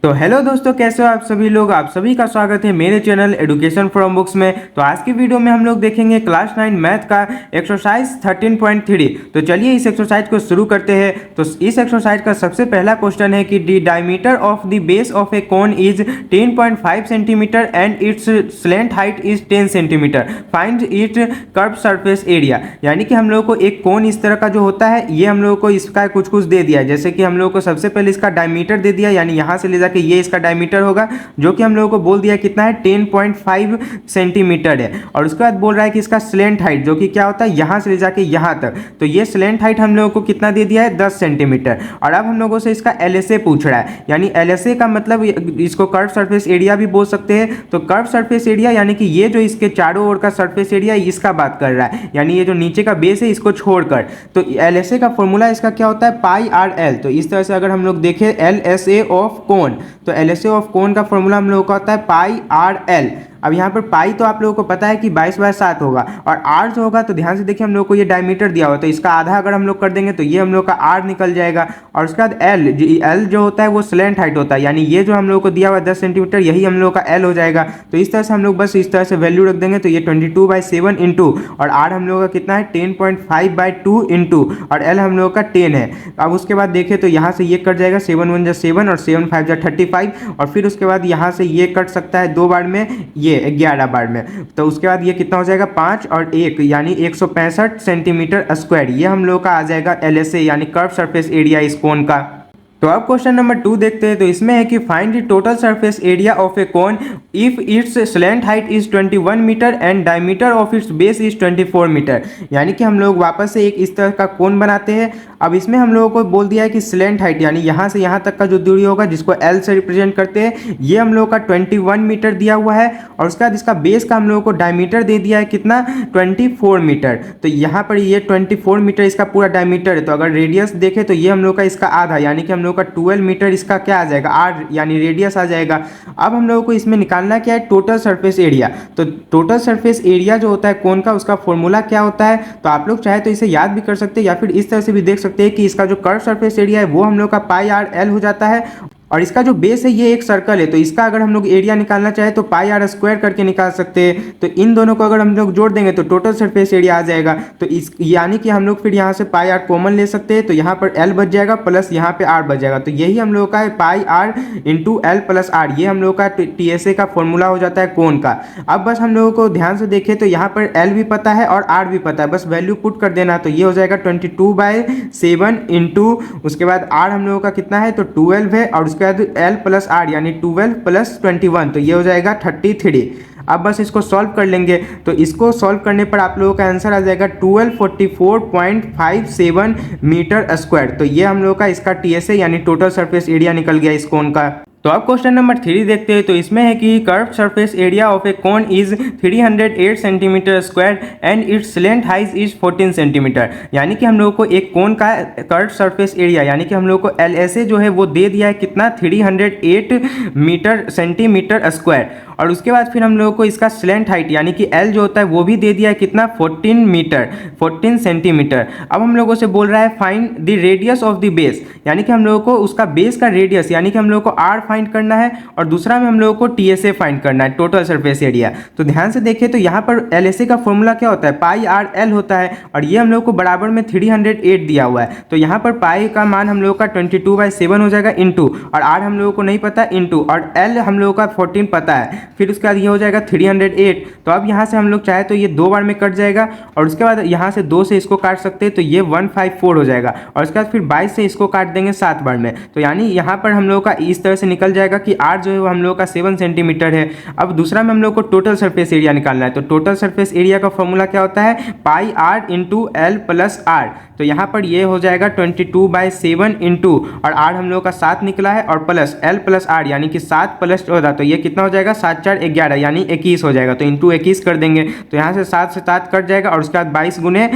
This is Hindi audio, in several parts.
तो हेलो दोस्तों, कैसे हो आप सभी लोग। आप सभी का स्वागत है मेरे चैनल एजुकेशन फ्रॉम बुक्स में। तो आज की वीडियो में हम लोग देखेंगे क्लास 9 मैथ का एक्सरसाइज 13.3। तो चलिए इस एक्सरसाइज को शुरू करते हैं। तो इस एक्सरसाइज का सबसे पहला क्वेश्चन है कि the diameter of the base of a cone is 10.5 centimetre and it's slant height is 10 centimetre, find it curve surface area. यानी कि हम लोग को एक कोन इस तरह का जो होता है, ये हम लोग को इसका कुछ दे दिया है। जैसे कि हम लोग को सबसे पहले इसका डायमीटर दे दिया, यानी यहाँ से ले जाके ये इसका डायमीटर होगा, जो कि हम लोगों को बोल दिया कितना है 10.5 सेंटीमीटर है। और उसके बाद बोल रहा है कि इसका स्लैंट हाइट, जो कि क्या होता है यहाँ से ले जाके यहाँ तक, तो ये स्लैंट हाइट हम लोगों को कितना दे दिया है 10 सेंटीमीटर। और अब हम लोगों से इसका एलएसए पूछ रहा है, यानी एलएसए का मतलब इसको कर्व सरफेस एरिया भी बोल सकते हैं। तो कर्व सरफेस एरिया यानी कि ये जो इसके चारों ओर का सरफेस एरिया इसका बात कर रहा है, यानी ये जो नीचे का बेस है इसको छोड़कर। तो एलएसए का फॉर्मूला इसका क्या होता है पाई आर एल। तो इस तरह से अगर हम लोग देखें एलएसए ऑफ कोन, तो एलएसए ऑफ कोन का फॉर्मूला हम लोगों का होता है पाई आर एल। अब यहाँ पर पाई तो आप लोगों को पता है कि 22/7 होगा, और आर जो होगा तो ध्यान से देखिए हम लोग को ये डायमीटर दिया हुआ, तो इसका आधा अगर हम लोग कर देंगे तो ये हम लोग का आर निकल जाएगा। और उसके बाद एल जो होता है वो स्लैंट हाइट होता है, यानी ये जो हम लोग को दिया हुआ 10 सेंटीमीटर यही हम लोग का एल हो जाएगा। तो इस तरह से हम लोग बस इस तरह से वैल्यू रख देंगे, तो ये 22/7 इंटू, और आर हम लोग का कितना है 10.5/2 इंटू, और एल हम लोग का 10 है। अब उसके बाद देखें तो यहाँ से ये कट जाएगा, 7 1 7 और 7 5 35, और फिर उसके बाद यहाँ से ये कट सकता है 2 बार में, ये 11 बार में। तो उसके बाद ये कितना हो जाएगा 5 और 1 यानी 165 सेंटीमीटर स्क्वायर। ये हम लोग का आ जाएगा एलएसए यानी कर्व सरफेस एरिया इस कोन का। तो अब क्वेश्चन नंबर 2 देखते हैं। तो इसमें है कि find the total surface area of a cone if its slant height is 21 metre and diameter of its base is 24 metre. यानी कि हम लोग वापस से एक इस तरह का कोन बनाते हैं। अब इसमें हम लोगों को बोल दिया है कि स्लैंट हाइट यानी यहाँ से यहाँ तक का जो दूरी होगा, जिसको एल से रिप्रेजेंट करते हैं, ये हम लोग का 21 मीटर दिया हुआ है। और उसके बाद इसका बेस का हम लोगों को डायमीटर दे दिया है कितना 24 मीटर। तो यहाँ पर ये 24 मीटर इसका पूरा डायमीटर है। तो अगर रेडियस देखें तो ये हम लोग का इसका आधा, यानी कि हम लोग का 12 मीटर इसका क्या आ जाएगा आर यानी रेडियस आ जाएगा। अब हम लोगों को इसमें निकालना क्या है टोटल सरफेस एरिया। तो टोटल सरफेस एरिया जो होता है कोन का, उसका फॉर्मूला क्या होता है, तो आप लोग चाहे तो इसे याद भी कर सकते हैं या फिर इस तरह से भी देख सकते हैं कि इसका जो कर्व सरफेस एरिया है वो हम लोग का पाई आर एल हो जाता है। और इसका जो बेस है ये एक सर्कल है, तो इसका अगर हम लोग एरिया निकालना चाहे तो पाई आर स्क्वायर करके निकाल सकते हैं। तो इन दोनों को अगर हम लोग जोड़ देंगे तो टोटल सरफेस एरिया आ जाएगा। तो इस यानी कि हम लोग फिर यहाँ से पाई आर कॉमन ले सकते हैं, तो यहाँ पर एल बच जाएगा प्लस यहाँ पे आर बच जाएगा। तो यही हम लोग का है pi r into l plus r, ये हम लोग का टीएसए का फॉर्मूला हो जाता है कोन का। अब बस हम लोगों को ध्यान से देखें तो यहाँ पर एल भी पता है और आर भी पता है, बस वैल्यू पुट कर देना। तो ये हो जाएगा 22/7 इंटू, उसके बाद आर हम लोगों का कितना है तो 12 है, और उसके बाद एल प्लस आर यानी 12 प्लस 21, तो ये हो जाएगा 33। अब बस इसको सॉल्व कर लेंगे, तो इसको सॉल्व करने पर आप लोगों का आंसर आ जाएगा 1244.57 मीटर स्क्वायर। तो ये हम लोग का इसका टीएसए यानी टोटल सरफेस एरिया निकल गया इस कोन का। तो अब क्वेश्चन नंबर 3 देखते हैं। तो इसमें है कि curve surface area of a cone is 308 centimetre square and it's slant height is 14 centimetre. यानी कि हम लोगों को एक कोन का कर्व सरफेस एरिया यानी कि हम लोग को एलएसए जो है वो दे दिया है कितना 308 सेंटीमीटर स्क्वायर। और उसके बाद फिर हम लोगों को इसका स्लैंट हाइट यानी कि एल जो होता है वो भी दे दिया है कितना 14 सेंटीमीटर। अब हम लोगों से बोल रहा है find the radius of the base, यानी कि हम लोगों को उसका बेस का रेडियस यानी कि हम लोगों को आर फाइंड करना है, और दूसरा में हम लोगों को टीएसए फाइंड करना है टोटल सरफेस एरिया। तो ध्यान से देखिए तो यहाँ पर एलएसए का फॉर्मूला क्या होता है पाई आर एल होता है, और ये हम लोग को बराबर में 308 दिया हुआ है। तो यहाँ पर पाई का मान हम लोग का 22/7 हो जाएगा इंटू, और आर हम लोगों को नहीं पता इंटू, और एल हम लोगों का 14 पता है, फिर उसके बाद ये हो जाएगा 308। तो अब यहाँ से हम लोग चाहे तो ये 2 बार में कट जाएगा, और उसके बाद यहाँ से 2 से इसको काट सकते हैं, तो ये 154 हो जाएगा, और उसके बाद फिर 22 से इसको काट देंगे 7 बार में। तो यानी यहाँ पर हम लोग का इस तरह से निकल जाएगा कि आर जो है वो हम लोग का 7 सेंटीमीटर है। अब दूसरा में हम लोग को टोटल सरफेस एरिया निकालना है। तो टोटल सरफेस एरिया का फॉर्मूला क्या होता है pi r into l plus r. तो यहाँ पर ये हो जाएगा 22/7 इंटू, और आर हम लोग का 7 निकला है, और प्लस एल प्लस आर यानी कि 7 प्लस 14, तो ये कितना हो जाएगा 7 4 11 यानी 21 हो जाएगा। तो इंटू 21 कर देंगे, तो यहाँ से 7 से 7 कट जाएगा, और उसके बाद 22 गुने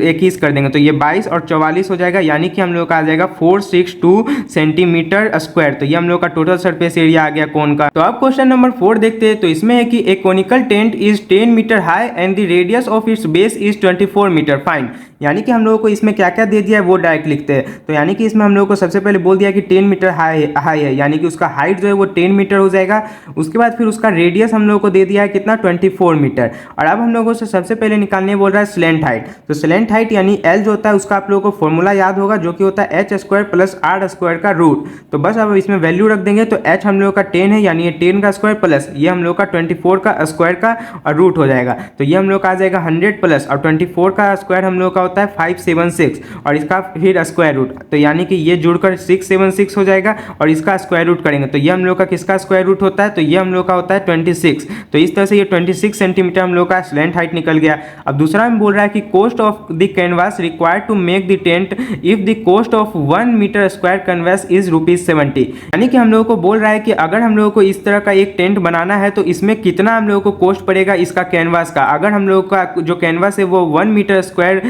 21 कर देंगे, तो ये 22 और 44 हो जाएगा, यानी कि हम लोग का आ जाएगा 462 सेंटीमीटर स्क्वायर। तो ये हम लोग का टोटल सरफेस एरिया आ गया कोन का। तो अब क्वेश्चन नंबर 4 देखते हैं। तो इसमें है कि a conical tent is 10 metre high and the radius of its base is 24 metre find. यानी कि हम लोगों को इसमें क्या क्या दे दिया है वो डायरेक्ट लिखते हैं। तो यानी कि इसमें हम लोगों को सबसे पहले बोल दिया कि 10 मीटर हाई है, यानी कि उसका हाइट जो है वो 10 मीटर हो जाएगा। उसके बाद फिर उसका रेडियस हम लोगों को दे दिया है कितना 24 मीटर। और अब हम लोगों से सबसे पहले निकालने बोल रहा है स्लेंट हाइट। तो स्लेंट हाइट यानी एल जो होता है उसका आप लोगों को फॉर्मूला याद होगा जो कि होता है H square plus R square का रूट। तो बस अब इसमें वैल्यू रख देंगे। तो एच हम लोग का 10 है, यानी ये 10 का स्क्वायर प्लस ये हम लोग का 24 का स्क्वायर का और रूट हो जाएगा। तो ये हम लोग का आ जाएगा 100 प्लस और 24 का स्क्वायर हम लोग का होता है 576 और इसका फिर स्क्वायर रूट। तो यानी कि ये जुड़कर 676 हो जाएगा और इसका स्क्वायर रूट करेंगे तो ये हम लोग का किसका स्क्वायर रूट होता है, तो ये हम लोग का होता है 26। तो इस तरह से ये 26 सेंटीमीटर हम लोग का स्लेंट हाइट निकल गया। अब दूसरा में बोल रहा है कि cost of the canvas required to make the tent if the cost of 1 metre square canvas is ₹70। यानी कि हम लोगों को बोल रहा है कि अगर हम लोगों को इस तरह का एक टेंट बनाना है तो इसमें कितना हम लोगों को कॉस्ट पड़ेगा इसका कैनवास का। अगर हम लोग का जो कैनवास है वो 1 मीटर स्क्वायर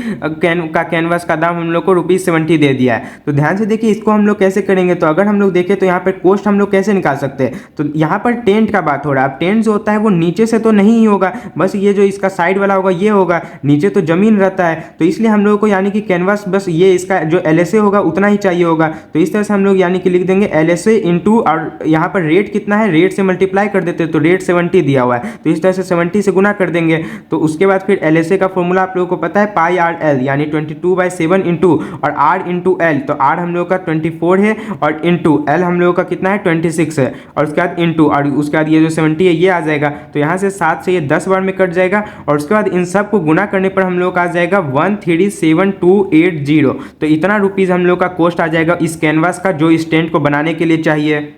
का कैनवास का दाम हम लोग को ₹70 दे दिया है। तो ध्यान से देखिए इसको हम लोग कैसे करेंगे। तो अगर हम लोग देखें तो यहाँ पर कॉस्ट हम लोग कैसे निकाल सकते हैं। तो यहाँ पर टेंट का बात हो रहा है। अब टेंट जो होता है वो नीचे से तो नहीं ही होगा, बस ये जो इसका साइड वाला होगा ये होगा, नीचे तो जमीन रहता है। तो इसलिए हम लोगों को यानी कि कैनवास बस ये इसका जो LSA होगा उतना ही चाहिए होगा। तो इस तरह से हम लोग यानी कि लिख देंगे LSA इंटू और यहाँ पर रेट कितना है, रेट से मल्टीप्लाई कर देते हैं तो रेट 70 दिया हुआ है तो इस तरह से 70 से गुना कर देंगे। तो उसके बाद फिर LSA का फॉर्मूला आप लोगों को पता है पाई आर एल यानी 22/7 इंटू और R इंटू एल। तो R हम लोग का 24 है और इंटू एल हम लोग का कितना है 26 है और उसके बाद इंटू और उसके बाद ये जो 70 है ये आ जाएगा। तो यहाँ से 7 से ये 10 बार में कट जाएगा और उसके बाद इन सब को गुना करने पर हम लोग का आ जाएगा 137280। तो इतना रुपीज़ हम लोग का कॉस्ट आ जाएगा इस कैनवास का जो इस टेंट को बनाने के लिए चाहिए।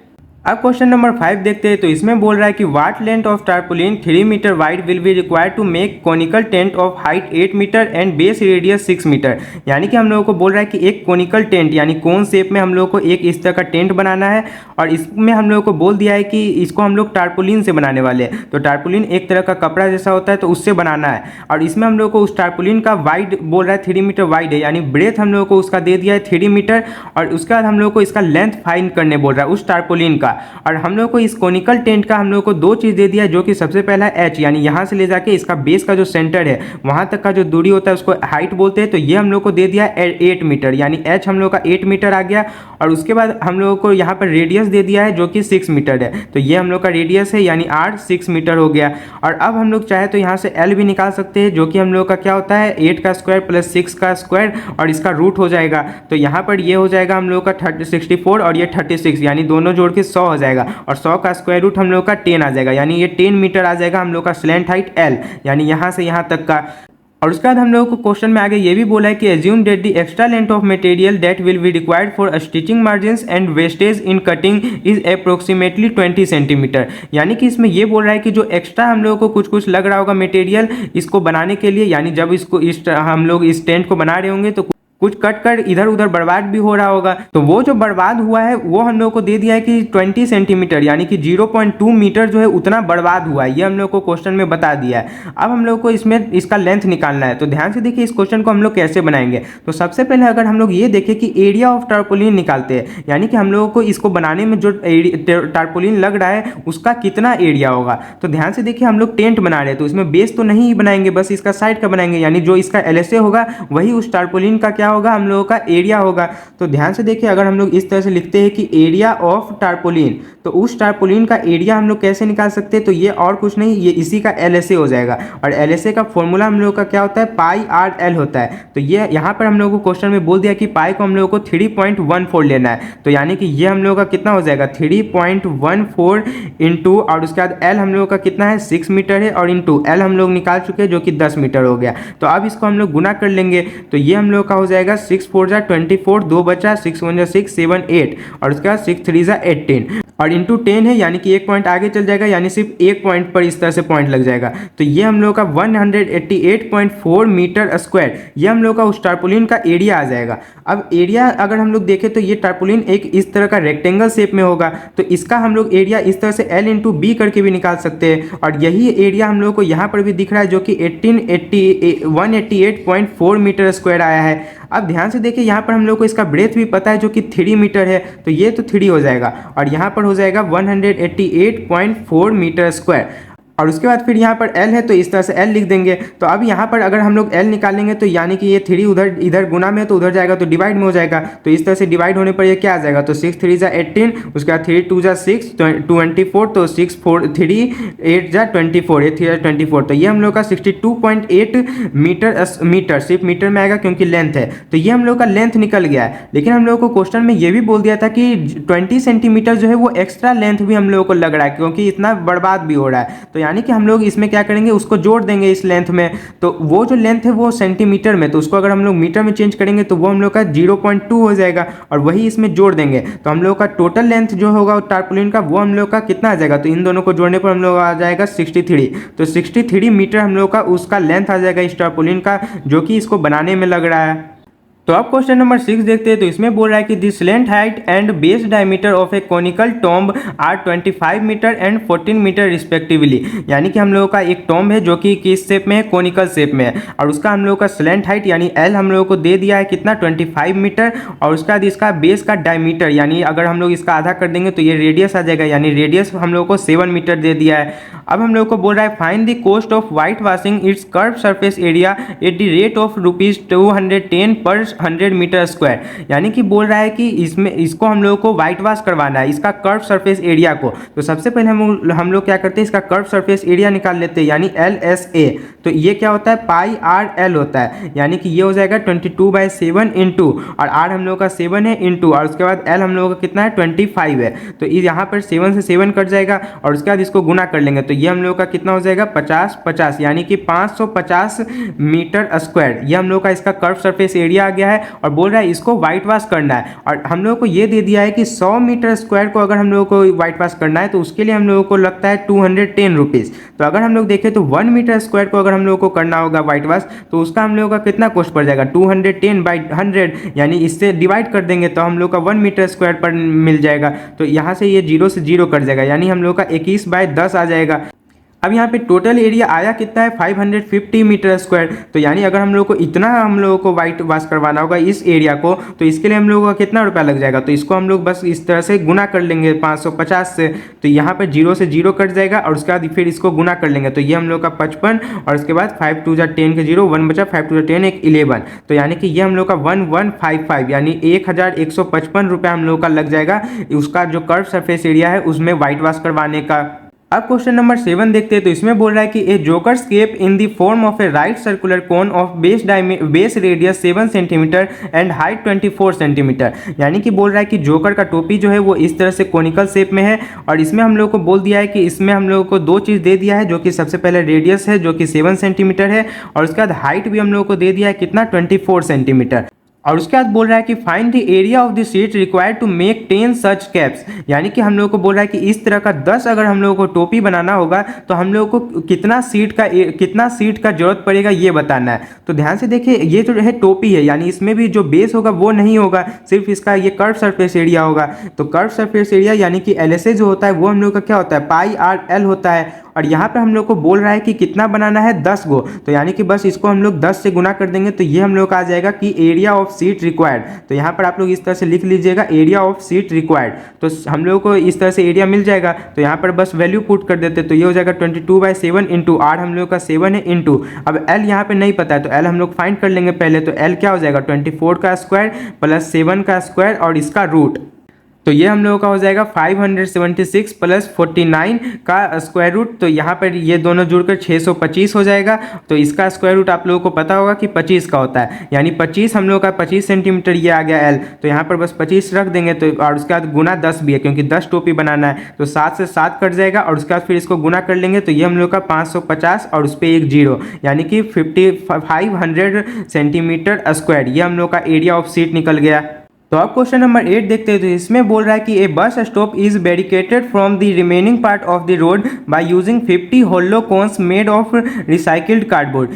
अब क्वेश्चन नंबर 5 देखते हैं। तो इसमें बोल रहा है कि what length of tarpaulin 3 metre wide will be required to make conical tent of height 8 metre and base radius 6 metre. यानी कि हम लोगों को बोल रहा है कि एक कोनिकल टेंट यानी कोन शेप में हम लोगों को एक इस तरह का टेंट बनाना है और इसमें हम लोगों को बोल दिया है कि इसको हम लोग टारपोलिन से बनाने वाले हैं। तो टारपोलिन एक तरह का कपड़ा जैसा होता है तो उससे बनाना है और इसमें हम लोग को उस टारपोलिन का वाइड बोल रहा है 3 मीटर वाइड है, यानी ब्रेथ हम लोग को उसका दे दिया है 3 मीटर और उसके बाद हम लोग को इसका लेंथ फाइंड करने बोल रहा है उस टारपोलिन का। और हम लोग को इस कोनिकल टेंट का हम लोग को दो चीज़ दे दिया है जो कि सबसे पहला है H, यानी यहाँ से ले जाके इसका बेस का जो सेंटर है वहाँ तक का जो दूरी होता है उसको हाइट बोलते हैं। तो ये हम लोग को दे दिया है 8 मीटर, यानी H हम लोग का 8 मीटर आ गया। और उसके बाद हम लोगों को यहाँ पर रेडियस दे दिया है जो कि 6 मीटर है। तो ये हम लोग का रेडियस है यानी R 6 मीटर हो गया। और अब हम लोग चाहे तो यहाँ से L भी निकाल सकते हैं जो कि हम लोग का क्या होता है 8 का स्क्वायर प्लस 6 का स्क्वायर और इसका रूट हो जाएगा। तो यहाँ पर ये हो जाएगा हम लोग का 64 और ये 36 यानी दोनों जोड़ के 100 हो जाएगा और 100 का स्क्वायर रूट हम लोग का 10 आ जाएगा, यानी ये 10 मीटर आ जाएगा हम लोग का स्लेंट हाइट L, यानी यहाँ से यहाँ तक का। और उसके बाद हम लोगों को क्वेश्चन में आगे ये भी बोला है कि assume that the extra length of material that will be required for stitching margins and wastage in cutting is approximately 20 centimetre. यानी कि इसमें ये बोल रहा है कि जो एक्स्ट्रा हम लोगों को कुछ कुछ लग रहा होगा मटेरियल इसको बनाने के लिए, यानी जब इसको हम लोग इस टेंट को बना रहे होंगे तो कुछ कट कर इधर उधर बर्बाद भी हो रहा होगा। तो वो जो बर्बाद हुआ है वो हम लोग को दे दिया है कि 20 सेंटीमीटर यानी कि 0.2 मीटर जो है उतना बर्बाद हुआ है, ये हम लोग को क्वेश्चन में बता दिया है। अब हम लोग को इसमें इसका लेंथ निकालना है। तो ध्यान से देखिए इस क्वेश्चन को हम लोग कैसे बनाएंगे। तो सबसे पहले अगर हम लोग ये देखें कि एरिया ऑफ टारपोलिन निकालते हैं, यानी कि हम लोगों को इसको बनाने में जो टारपोलिन लग रहा है उसका कितना एरिया होगा। तो ध्यान से देखिए हम लोग टेंट बना रहे हैं तो इसमें बेस तो नहीं बनाएंगे, बस इसका साइड का बनाएंगे, यानी जो इसका LSA होगा वही उस टारपोलिन का क्या होगा हम लोगों का एरिया होगा। तो ध्यान से देखिए अगर हम लोग इस तरह से लिखते हैं कि एरिया ऑफ टारपोलिन, तो उस टारपोलिन का एरिया हम लोग कैसे निकाल सकते हैं। तो ये और कुछ नहीं, ये इसी का LSA हो जाएगा और LSA का फॉर्मूला हम लोग का क्या होता है पाई आर एल होता है। तो ये यहाँ पर हम लोग को क्वेश्चन में बोल दिया कि पाई को हम लोग को 3.14 लेना है। तो यानी कि ये हम लोग का कितना हो जाएगा 3.14 इंटू और उसके बाद एल हम लोग का कितना है 6 मीटर है और इंटू एल हम लोग निकाल चुके हैं जो कि 10 मीटर हो गया। तो अब इसको हम लोग गुना कर लेंगे तो ये हम लोग का हो जाएगा 6 4 जा 24, 2 बचा 6 1 जा 6 7 8 और उसके बाद 6 3 जा 18 और इंटू 10 है, यानी कि एक पॉइंट आगे चल जाएगा, यानी सिर्फ एक पॉइंट पर इस तरह से पॉइंट लग जाएगा। तो ये हम लोग का 188.4 मीटर स्क्वायर ये हम लोग का उस टारपोलिन का एरिया आ जाएगा। अब एरिया अगर हम लोग देखें तो ये टारपोलिन एक इस तरह का रेक्टेंगल शेप में होगा, तो इसका हम लोग एरिया इस तरह से L इंटू बी करके भी निकाल सकते हैं और यही एरिया हम लोग को यहाँ पर भी दिख रहा है जो कि 188.4 मीटर स्क्वायर आया है। अब ध्यान से देखिए यहाँ पर हम लोग को इसका ब्रेथ भी पता है जो कि 3 मीटर है, तो ये तो 3 हो जाएगा और यहाँ पर हो जाएगा 188.4 मीटर स्क्वायर। और उसके बाद फिर यहाँ पर L है तो इस तरह से L लिख देंगे। तो अब यहाँ पर अगर हम लोग L निकालेंगे तो यानी कि ये 3 उधर इधर गुना में तो उधर जाएगा तो डिवाइड में हो जाएगा। तो इस तरह से डिवाइड होने पर ये क्या आ जाएगा, तो 6 3 जा 18, उसके बाद 3 2 जा 6 24, तो 6 4 3 8 जा 24, 8 3 जा 24। तो ये हम लोग का 62.8 मीटर सिर्फ मीटर में आएगा क्योंकि लेंथ है। तो ये हम लोग का लेंथ निकल गया है। लेकिन हम लोग को क्वेश्चन में ये भी बोल दिया था कि 20 सेंटीमीटर जो है वो एक्स्ट्रा लेंथ भी हम लोगों को लग रहा है क्योंकि इतना बर्बाद भी हो रहा है। तो यानी कि हम लोग इसमें क्या करेंगे, उसको जोड़ देंगे इस लेंथ में। तो वो जो लेंथ है वो सेंटीमीटर में, तो उसको अगर हम लोग मीटर में चेंज करेंगे तो वो हम लोग का 0.2 हो जाएगा और वही इसमें जोड़ देंगे। तो हम लोग का टोटल लेंथ जो होगा टारपोलिन का वो हम लोग का कितना आ जाएगा, तो इन दोनों को जोड़ने पर हम लोग आ जाएगा 63। तो 63 मीटर हम लोग का उसका लेंथ आ जाएगा इस टारपोलिन का, जो कि इसको बनाने में लग रहा है। तो अब क्वेश्चन नंबर 6 देखते हैं। तो इसमें बोल रहा है कि the slant height and base diameter of a conical tomb are 25 metre and 14 metre respectively. यानी कि हम लोगों का एक टॉम्ब है जो कि किस शेप में है, कॉनिकल शेप में है, और उसका हम लोग का स्लैंट हाइट यानी L हम लोगों को दे दिया है कितना 25 मीटर, और उसके बाद इसका बेस का डायमीटर यानी अगर हम लोग इसका आधा कर देंगे तो ये रेडियस आ जाएगा, यानी रेडियस हम लोग को 7 मीटर दे दिया है। अब हम लोग को बोल रहा है find the cost of white washing it's curve surface area at the rate of ₹210 पर 100 मीटर स्क्वायर। यानी कि बोल रहा है कि इसमें इसको हम लोगों को वाइट वॉश करवाना है, इसका कर्व सरफेस एरिया को। तो सबसे पहले हम लोग क्या करते हैं, इसका कर्व सरफेस एरिया निकाल लेते हैं यानी LSA। तो ये क्या होता है, पाई RL होता है, यानी कि ये हो जाएगा 22/7 इंटू, और R हम लोग का 7 है इंटू, और उसके बाद L हम लोगों का कितना है 25 है। तो यहाँ पर 7 से 7 कट जाएगा और उसके बाद इसको गुना कर लेंगे तो ये हम लोग का कितना हो जाएगा 50 यानी कि 550 मीटर स्क्वायर। ये हम लोग का इसका कर्व सरफेस एरिया आ गया है और बोल रहा है इसको व्हाइट वॉश करना है। और हम लोग को ये दे दिया है कि 100 मीटर स्क्वायर को अगर हम लोगों को व्हाइट वॉश करना है तो उसके लिए हम लोगों को लगता है 210 रुपीज़। तो अगर हम लोग देखें तो 1 मीटर स्क्वायर को अगर हम लोगों को करना होगा व्हाइट वॉश तो उसका हम लोगों का कितना कॉस्ट पड़ जाएगा 210/100, यानी इससे डिवाइड कर देंगे तो हम लोग का 1 मीटर स्क्वायर पर मिल जाएगा। तो यहाँ से ये 0 से 0 कट जाएगा, यानी हम लोग का 21/10 आ जाएगा। अब यहाँ पे टोटल एरिया आया कितना है 550 मीटर स्क्वायर। तो यानी अगर हम लोग को इतना हम लोगों को व्हाइट वॉश करवाना होगा इस एरिया को तो इसके लिए हम लोगों का कितना रुपया लग जाएगा। तो इसको हम लोग बस इस तरह से गुना कर लेंगे 550 से, तो यहाँ पर 0 से 0 कट जाएगा और उसके बाद फिर इसको गुना कर लेंगे तो ये हम लोग का 55, और उसके बाद 5 2 10 के 0 1 बचा, 5 2 10 एक 11। तो यानी कि ये हम लोग का 1155 यानी 1155 रुपया हम लोग का लग जाएगा उसका जो कर्व सरफेस एरिया है उसमें व्हाइट वॉश करवाने का। अब क्वेश्चन नंबर 7 देखते हैं। तो इसमें बोल रहा है कि a joker's cap in the form of a right circular cone of base radius 7 centimetre and height 24 centimetre. यानी कि बोल रहा है कि जोकर का टोपी जो है वो इस तरह से कोनिकल शेप में है, और इसमें हम लोग को बोल दिया है कि इसमें हम लोग को दो चीज़ दे दिया है, जो कि सबसे पहले रेडियस है जो कि 7 सेंटीमीटर है, और उसके बाद हाइट भी हम लोग को दे दिया है कितना 24 सेंटीमीटर। और उसके बाद बोल रहा है कि find the area of the sheet required to make 10 such caps. यानी कि हम लोग को बोल रहा है कि इस तरह का 10 अगर हम लोगों को टोपी बनाना होगा तो हम लोग को कितना सीट का जरूरत पड़ेगा ये बताना है। तो ध्यान से देखिए, ये जो है टोपी है यानी इसमें भी जो बेस होगा वो नहीं होगा, सिर्फ इसका ये कर्व सरफेस एरिया होगा। तो कर्व सरफेस एरिया यानी कि LSA जो होता है वो हम लोग का क्या होता है पाई RL होता है, और यहाँ पे हम लोग को बोल रहा है कि कितना बनाना है 10 गो। तो यानी कि बस इसको हम लोग 10 से गुना कर देंगे तो ये हम लोग का आ जाएगा कि एरिया ऑफ सीट रिक्वायर्ड। तो यहाँ पर आप लोग इस तरह से लिख लीजिएगा एरिया ऑफ सीट रिक्वायर्ड। तो हम लोग को इस तरह से एरिया मिल जाएगा। तो यहाँ पर बस वैल्यू पुट कर देते तो ये हो जाएगा 22/7 इंटू R हम लोग का 7 है इंटू, अब L यहाँ पे नहीं पता है तो L हम लोग फाइंड कर लेंगे पहले। तो L क्या हो जाएगा 24 का स्क्वायर प्लस 7 का स्क्वायर और इसका रूट। तो ये हम लोगों का हो जाएगा 576 प्लस 49 का स्क्वायर रूट। तो यहाँ पर ये दोनों जुड़कर 625 हो जाएगा। तो इसका स्क्वायर रूट आप लोगों को पता होगा कि 25 का होता है, यानी 25 हम लोग का 25 सेंटीमीटर ये आ गया L। तो यहाँ पर बस 25 रख देंगे तो, और उसके बाद गुना 10 भी है क्योंकि 10 टोपी बनाना है। तो 7 से 7 कट जाएगा और उसके बाद फिर इसको गुना कर लेंगे तो ये हम लोग का 550 और उस पर एक 0 यानी कि 500 सेंटीमीटर स्क्वायर ये हम लोग का एरिया ऑफ सीट निकल गया। तो अब क्वेश्चन नंबर 8 देखते हैं। तो इसमें बोल रहा है कि a bus stop is barricaded from the remaining part of the road by using 50 hollow cones made of recycled cardboard.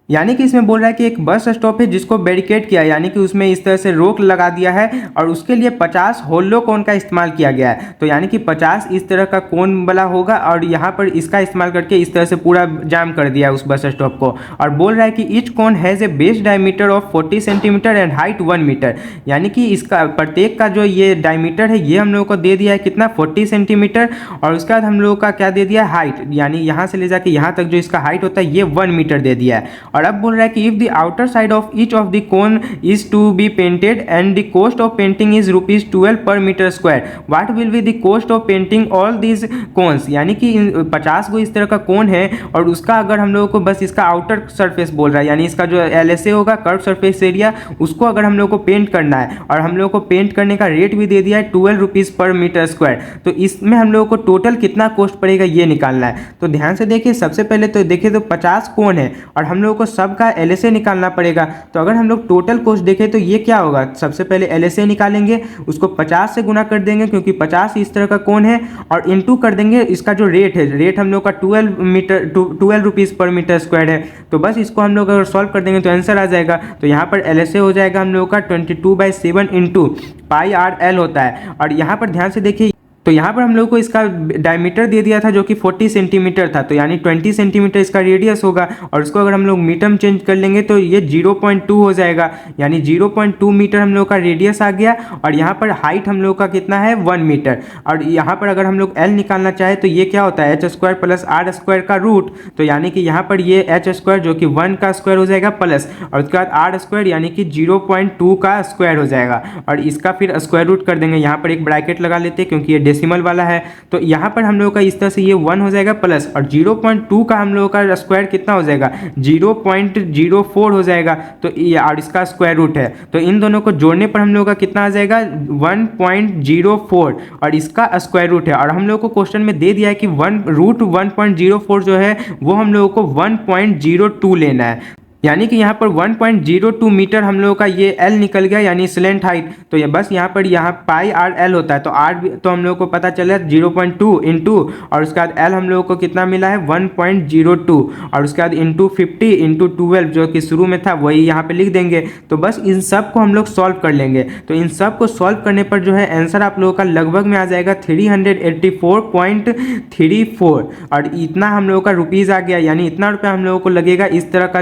यानी कि इसमें बोल रहा है कि एक बस स्टॉप है जिसको बैरिकेड किया है, यानी कि उसमें इस तरह से रोक लगा दिया है और उसके लिए 50 होलो कोन का इस्तेमाल किया गया है। तो यानी कि 50 इस तरह का कोन वाला होगा और यहाँ पर इसका इस्तेमाल करके इस तरह से पूरा जाम कर दिया है उस बस स्टॉप को। और बोल रहा है कि each cone has a base diameter of 40 centimetre and height 1 metre, यानी कि इसका प्रत्येक का जो ये डायमीटर है ये हम लोगों को दे दिया है कितना 40 सेंटीमीटर, और उसके बाद हम लोगों का क्या दे दिया है हाइट, यानी यहाँ से ले जाके यहाँ तक जो इसका हाइट होता है ये 1 मीटर दे दिया है। और अब बोल रहा है कि if the outer side of each of the cone is to be painted and the cost of painting is ₹12 per metre square, what will be the cost of painting all these cones, यानी कि 50 को इस तरह का कोन है और उसका अगर हम लोगों को बस इसका आउटर सरफेस बोल रहा है, यानी इसका जो LSA होगा कर्व सरफेस एरिया, उसको अगर हम लोग को पेंट करना है और हम लोग को पेंट करने का रेट भी दे दिया है ₹12 पर मीटर स्क्वायर, तो इसमें हम लोगों को टोटल कितना कॉस्ट पड़ेगा ये निकालना है। तो ध्यान से देखिए, सबसे पहले तो देखिए तो 50 कोन है और हम लोगों को सबका LSA निकालना पड़ेगा। तो अगर हम लोग टोटल कॉस्ट देखें तो ये क्या होगा, सबसे पहले LSA निकालेंगे, उसको 50 से गुना कर देंगे क्योंकि 50 इस तरह का कोन है, और इनटू कर देंगे इसका जो रेट है, रेट हम लोग का 12 रुपीज़ पर मीटर स्क्वायर है। तो बस इसको हम लोग अगर सॉल्व कर देंगे तो आंसर आ जाएगा। तो यहाँ पर LSA हो जाएगा हम लोग का 22/7 इंटू πRL होता है। और यहाँ पर ध्यान से देखिए, तो यहाँ पर हम लोग को इसका डायमीटर दे दिया था जो कि 40 सेंटीमीटर था, तो यानी 20 सेंटीमीटर इसका रेडियस होगा, और इसको अगर हम लोग मीटर में चेंज कर लेंगे तो ये 0.2 हो जाएगा, यानी 0.2 मीटर हम लोग का रेडियस आ गया। और यहाँ पर हाइट हम लोग का कितना है 1 मीटर। और यहाँ पर अगर हम लोग L निकालना चाहे तो ये क्या होता है h² प्लस r² का रूट, तो यानी कि यहाँ पर ये h² जो कि 1 का स्क्वायर हो जाएगा प्लस, और उसके बाद r² यानी कि 0.2 का स्क्वायर हो जाएगा, और इसका फिर स्क्वायर रूट कर देंगे। यहाँ पर एक ब्रैकेट लगा लेते हैं क्योंकि ये डेसिमल वाला है, तो यहाँ पर हम लोगों का इस तरह से ये 1 हो जाएगा प्लस, और 0.2 का हम लोगों का स्क्वायर कितना हो जाएगा 0.04 हो जाएगा, तो और इसका स्क्वायर रूट है, तो इन दोनों को जोड़ने पर हम लोगों का कितना आ जाएगा 1.04, और इसका स्क्वायर रूट है। और हम लोगों को क्वेश्चन में दे दिया है कि 1/1.04 जो है वो हम लोगों को 1.02 लेना है, यानी कि यहाँ पर 1.02 मीटर हम लोगों का ये L निकल गया, यानी स्लेंट हाइट। तो ये बस यहाँ पर यहाँ πRL होता है, तो R तो हम लोगों को पता चला 0.2 इंटू, और उसके बाद L हम लोगों को कितना मिला है 1.02, और उसके बाद इंटू 50 इंटू 12 जो कि शुरू में था वही यहाँ पे लिख देंगे। तो बस इन सब को हम लोग सॉल्व कर लेंगे, तो इन सब को सॉल्व करने पर जो है आंसर आप लोगों का लगभग में आ जाएगा 384.34, और इतना हम लोगों का रुपीज़ आ गया, यानी इतना रुपया हम लोगों को लगेगा इस तरह का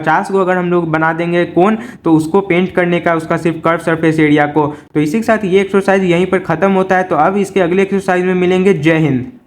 50 को अगर हम लोग बना देंगे कोन, तो उसको पेंट करने का, उसका सिर्फ कर्व सरफेस एरिया को। तो इसी के साथ ये एक्सरसाइज यहीं पर खत्म होता है। तो अब इसके अगले एक्सरसाइज में मिलेंगे। जय हिंद।